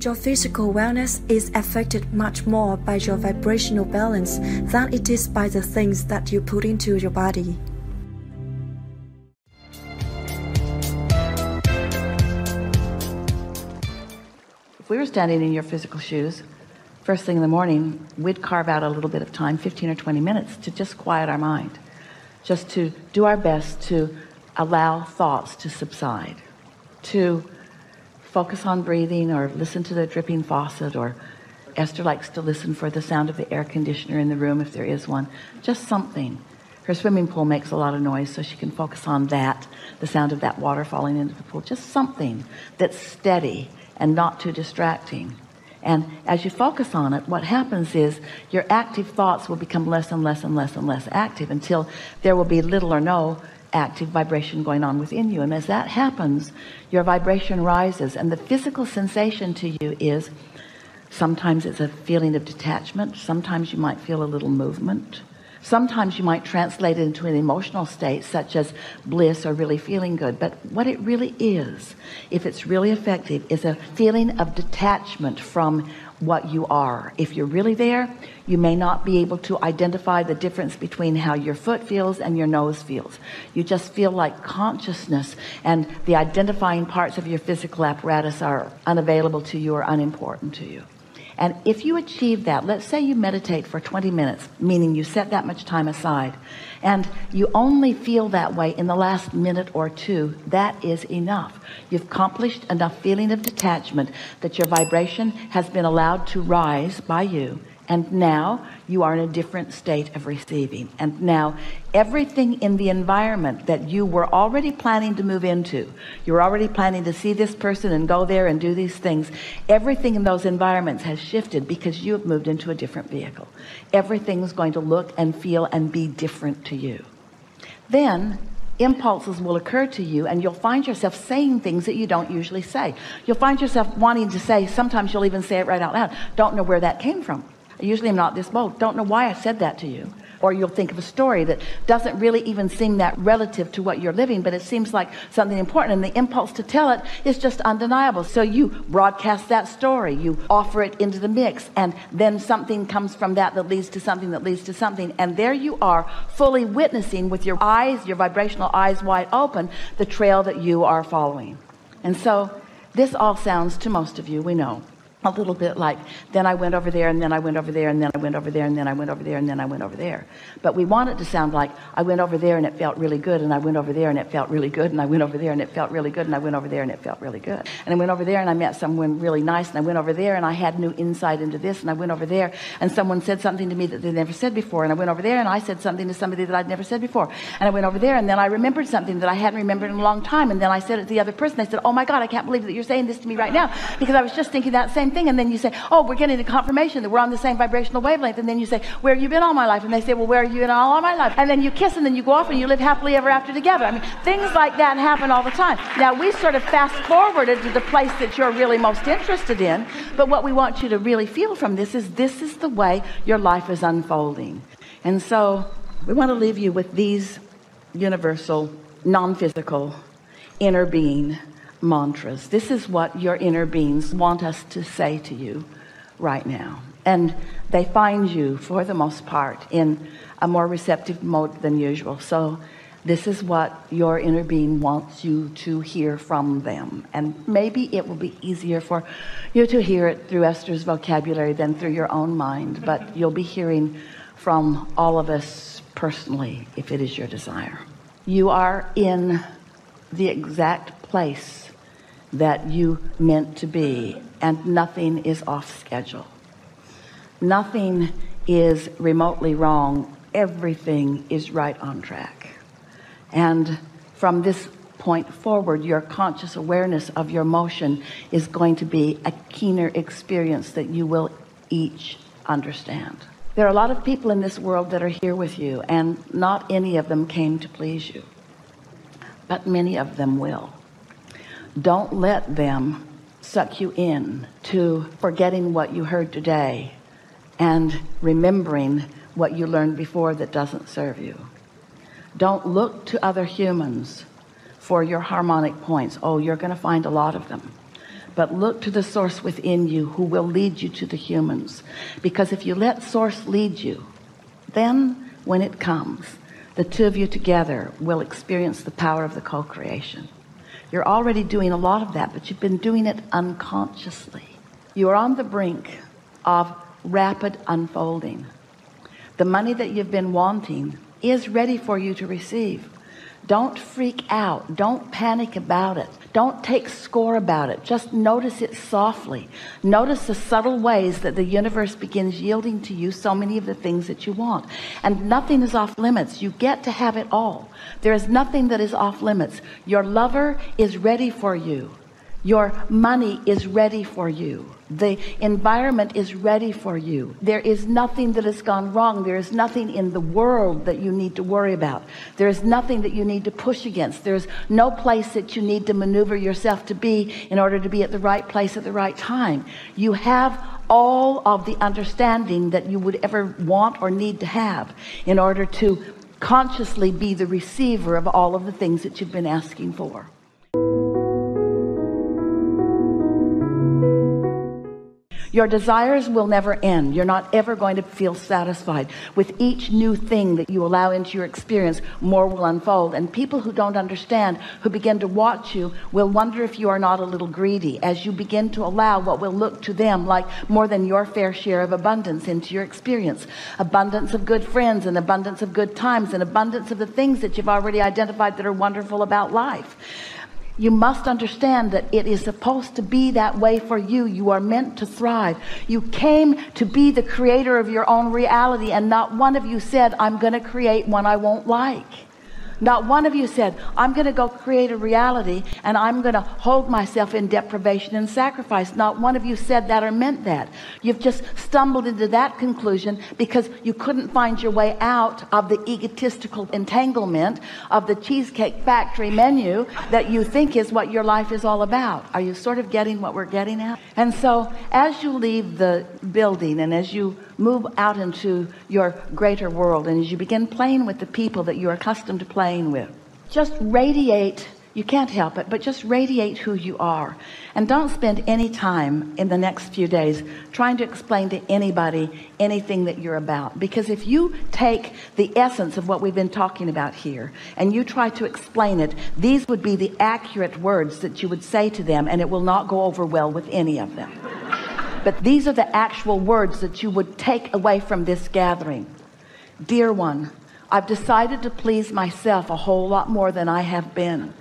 Your physical wellness is affected much more by your vibrational balance than it is by the things that you put into your body. If we were standing in your physical shoes, first thing in the morning, we'd carve out a little bit of time, 15 or 20 minutes, to just quiet our mind, just to do our best to allow thoughts to subside, to focus on breathing or listen to the dripping faucet, or Esther likes to listen for the sound of the air conditioner in the room if there is one, just something. Her swimming pool makes a lot of noise, so she can focus on that, the sound of that water falling into the pool, just something that's steady and not too distracting. And as you focus on it, what happens is your active thoughts will become less and less and less and less active until there will be little or no active vibration going on within you. And as that happens, your vibration rises, and the physical sensation to you is, sometimes it's a feeling of detachment, sometimes you might feel a little movement, sometimes you might translate it into an emotional state such as bliss or really feeling good. But what it really is, if it's really effective, is a feeling of detachment from what you are. If you're really there, you may not be able to identify the difference between how your foot feels and your nose feels. You just feel like consciousness and the identifying parts of your physical apparatus are unavailable to you or unimportant to you. And if you achieve that, let's say you meditate for 20 minutes, meaning you set that much time aside, and you only feel that way in the last minute or two, that is enough. You've accomplished enough feeling of detachment that your vibration has been allowed to rise by you. And now you are in a different state of receiving. And now everything in the environment that you were already planning to move into, you were already planning to see this person and go there and do these things, everything in those environments has shifted because you have moved into a different vehicle. Everything's going to look and feel and be different to you. Then impulses will occur to you, and you'll find yourself saying things that you don't usually say. You'll find yourself wanting to say, sometimes you'll even say it right out loud, don't know where that came from. I usually am not this bold. Don't know why I said that to you. Or you'll think of a story that doesn't really even seem that relative to what you're living, but it seems like something important, and the impulse to tell it is just undeniable. So you broadcast that story, you offer it into the mix, and then something comes from that that leads to something that leads to something, and there you are, fully witnessing with your eyes, your vibrational eyes wide open, the trail that you are following. And so this all sounds, to most of you, we know, a little bit like, then I went over there, and then I went over there, and then I went over there, and then I went over there, and then I went over there. But we want it to sound like, I went over there and it felt really good, and I went over there and it felt really good, and I went over there and it felt really good, and I went over there and it felt really good. And I went over there and I met someone really nice, and I went over there and I had new insight into this, and I went over there and someone said something to me that they never said before, and I went over there and I said something to somebody that I'd never said before, and I went over there and then I remembered something that I hadn't remembered in a long time, and then I said it to the other person. I said, oh my God, I can't believe that you're saying this to me right now, because I was just thinking that same thing. And then you say, oh, we're getting a confirmation that we're on the same vibrational wavelength. And then you say, where have you been all my life? And they say, well, where are you in all my life? And then you kiss, and then you go off and you live happily ever after together. I mean, things like that happen all the time. Now, we sort of fast forwarded to the place that you're really most interested in, but what we want you to really feel from this is the way your life is unfolding. And so we want to leave you with these universal, non-physical, inner being mantras. This is what your inner beings want us to say to you right now. And they find you, for the most part, in a more receptive mode than usual. So this is what your inner being wants you to hear from them. And maybe it will be easier for you to hear it through Esther's vocabulary than through your own mind, but you'll be hearing from all of us personally if it is your desire. You are in the exact place that you meant to be, and nothing is off schedule. Nothing is remotely wrong. Everything is right on track. And from this point forward, your conscious awareness of your motion is going to be a keener experience that you will each understand. There are a lot of people in this world that are here with you, and not any of them came to please you, but many of them will. Don't let them suck you in to forgetting what you heard today and remembering what you learned before that doesn't serve you. Don't look to other humans for your harmonic points. Oh, you're going to find a lot of them. but look to the source within you who will lead you to the humans. Because if you let source lead you, then when it comes, the two of you together will experience the power of the co-creation. You're already doing a lot of that, but you've been doing it unconsciously. You are on the brink of rapid unfolding. The money that you've been wanting is ready for you to receive. Don't freak out. Don't panic about it. Don't take score about it. Just notice it softly. Notice the subtle ways that the universe begins yielding to you so many of the things that you want. And nothing is off limits. You get to have it all. There is nothing that is off limits. Your lover is ready for you. Your money is ready for you. The environment is ready for you. There is nothing that has gone wrong. There is nothing in the world that you need to worry about. There is nothing that you need to push against. There's no place that you need to maneuver yourself to be in order to be at the right place at the right time. You have all of the understanding that you would ever want or need to have in order to consciously be the receiver of all of the things that you've been asking for. Your desires will never end. You're not ever going to feel satisfied. With each new thing that you allow into your experience, more will unfold. And people who don't understand, who begin to watch you, will wonder if you are not a little greedy as you begin to allow what will look to them like more than your fair share of abundance into your experience. Abundance of good friends, and abundance of good times, and abundance of the things that you've already identified that are wonderful about life. You must understand that it is supposed to be that way for you. You are meant to thrive. You came to be the creator of your own reality, and not one of you said, I'm going to create one I won't like. Not one of you said, I'm going to go create a reality and I'm going to hold myself in deprivation and sacrifice. Not one of you said that or meant that. You've just stumbled into that conclusion because you couldn't find your way out of the egotistical entanglement of the Cheesecake Factory menu that you think is what your life is all about. Are you sort of getting what we're getting at? And so as you leave the building and as you move out into your greater world, and as you begin playing with the people that you're accustomed to playing with, just radiate. You can't help it, but just radiate who you are. And don't spend any time in the next few days trying to explain to anybody anything that you're about. Because if you take the essence of what we've been talking about here and you try to explain it, these would be the accurate words that you would say to them, and it will not go over well with any of them. But these are the actual words that you would take away from this gathering. Dear one, I've decided to please myself a whole lot more than I have been.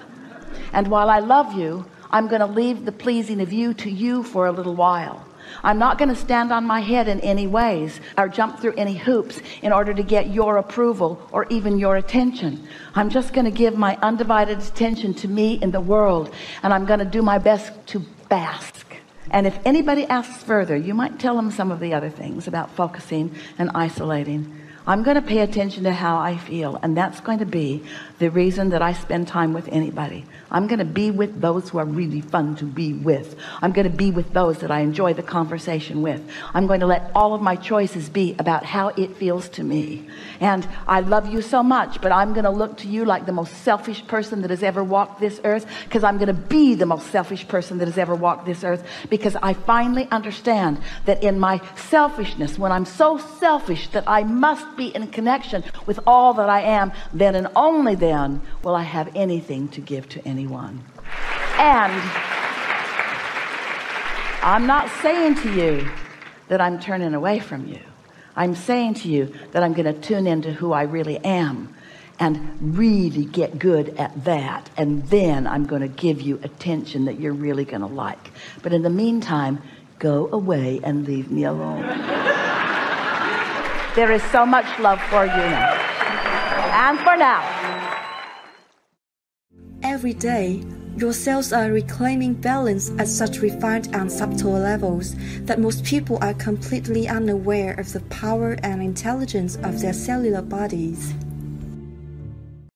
And while I love you, I'm going to leave the pleasing of you to you for a little while. I'm not going to stand on my head in any ways or jump through any hoops in order to get your approval or even your attention. I'm just going to give my undivided attention to me in the world, and I'm going to do my best to bask. And if anybody asks further, you might tell them some of the other things about focusing and isolating. I'm going to pay attention to how I feel, and that's going to be the reason that I spend time with anybody. I'm going to be with those who are really fun to be with. I'm going to be with those that I enjoy the conversation with. I'm going to let all of my choices be about how it feels to me. And I love you so much, but I'm going to look to you like the most selfish person that has ever walked this earth, because I'm going to be the most selfish person that has ever walked this earth, because I finally understand that in my selfishness, when I'm so selfish that I must be in connection with all that I am, then and only then will I have anything to give to anyone. And I'm not saying to you that I'm turning away from you. I'm saying to you that I'm going to tune into who I really am and really get good at that, and then I'm going to give you attention that you're really going to like. But in the meantime, go away and leave me alone. There is so much love for you now. And for now. Every day, your cells are reclaiming balance at such refined and subtle levels that most people are completely unaware of the power and intelligence of their cellular bodies.